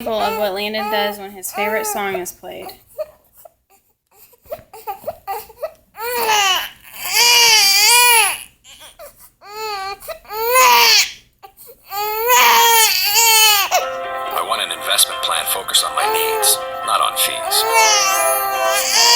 example of what Landon does when his favorite song is played. I want an investment plan focused on my needs, not on fees.